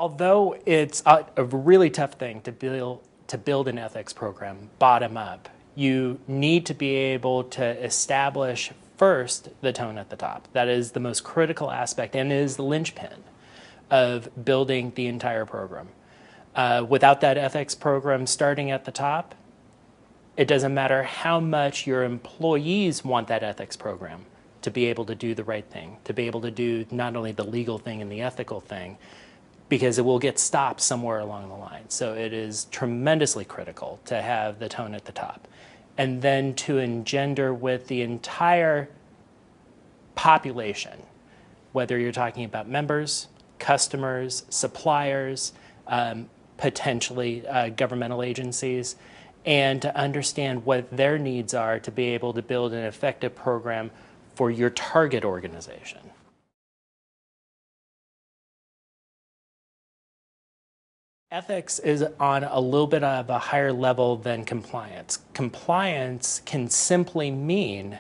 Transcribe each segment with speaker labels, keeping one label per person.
Speaker 1: Although it's a really tough thing to build an ethics program bottom up, you need to be able to establish first the tone at the top. That is the most critical aspect and is the linchpin of building the entire program. Without that ethics program starting at the top, it doesn't matter how much your employees want that ethics program to be able to do the right thing, to be able to do not only the legal thing and the ethical thing, because it will get stopped somewhere along the line. So it is tremendously critical to have the tone at the top. And then to engender with the entire population, whether you're talking about members, customers, suppliers, potentially governmental agencies, and to understand what their needs are to be able to build an effective program for your target organization. Ethics is on a little bit of a higher level than compliance. Compliance can simply mean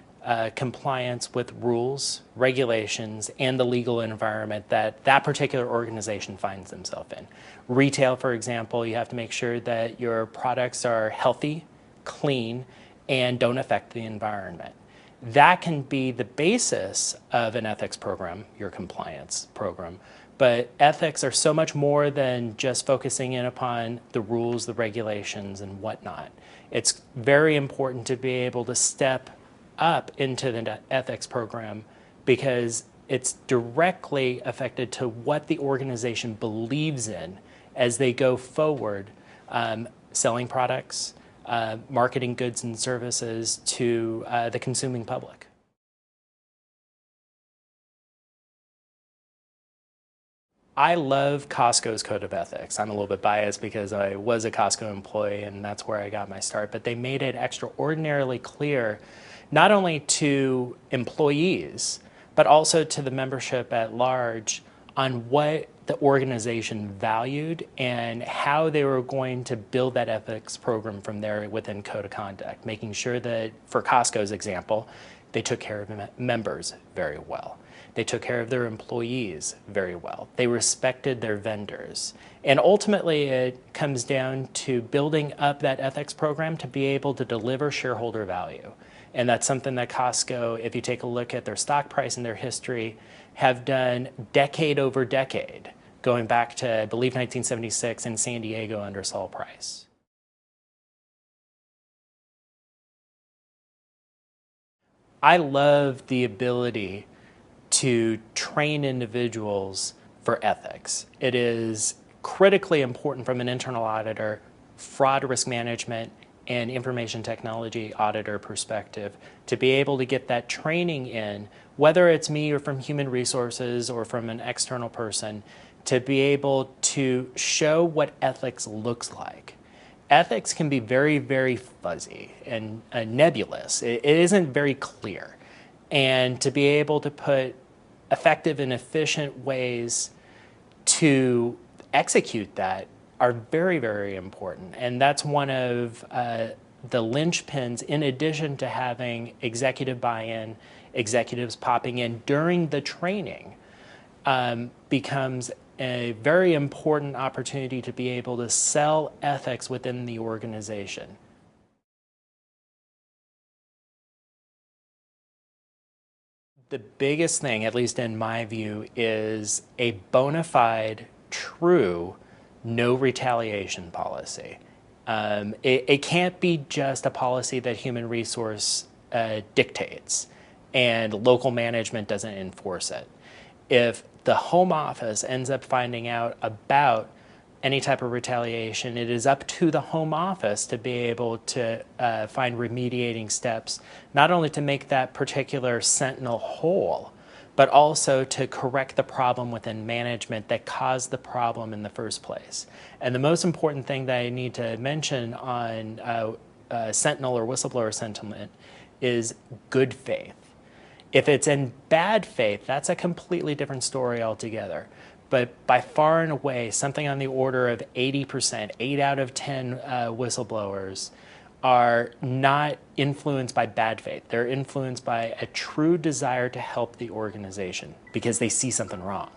Speaker 1: compliance with rules, regulations, and the legal environment that that particular organization finds themselves in. Retail, for example, you have to make sure that your products are healthy, clean, and don't affect the environment. That can be the basis of an ethics program, your compliance program. But ethics are so much more than just focusing in upon the rules, the regulations, and whatnot. It's very important to be able to step up into the ethics program because it's directly affected to what the organization believes in as they go forward, selling products, marketing goods and services to the consuming public. I love Costco's Code of Ethics. I'm a little bit biased because I was a Costco employee and that's where I got my start, but they made it extraordinarily clear not only to employees, but also to the membership at large on what the organization valued and how they were going to build that ethics program from there within Code of Conduct, making sure that, for Costco's example, they took care of members very well. They took care of their employees very well. They respected their vendors. And ultimately, it comes down to building up that ethics program to be able to deliver shareholder value. And that's something that Costco, if you take a look at their stock price and their history, have done decade over decade, going back to, I believe, 1976 in San Diego under Saul Price. I love the ability to train individuals for ethics. It is critically important from an internal auditor, fraud risk management, and information technology auditor perspective to be able to get that training in, whether it's me or from human resources or from an external person, to be able to show what ethics looks like. Ethics can be very, very fuzzy and nebulous. It isn't very clear. And to be able to put effective and efficient ways to execute that are very, very important. And that's one of the linchpins, in addition to having executive buy-in, executives popping in during the training, becomes a very important opportunity to be able to sell ethics within the organization. The biggest thing, at least in my view, is a bona fide, true, no retaliation policy. It can't be just a policy that human resource dictates and local management doesn't enforce it. If the home office ends up finding out about any type of retaliation, it is up to the home office to be able to find remediating steps, not only to make that particular sentinel whole, but also to correct the problem within management that caused the problem in the first place. And the most important thing that I need to mention on sentinel or whistleblower sentiment is good faith. If it's in bad faith, that's a completely different story altogether. But by far and away, something on the order of 80%, 8 out of 10 whistleblowers are not influenced by bad faith. They're influenced by a true desire to help the organization because they see something wrong.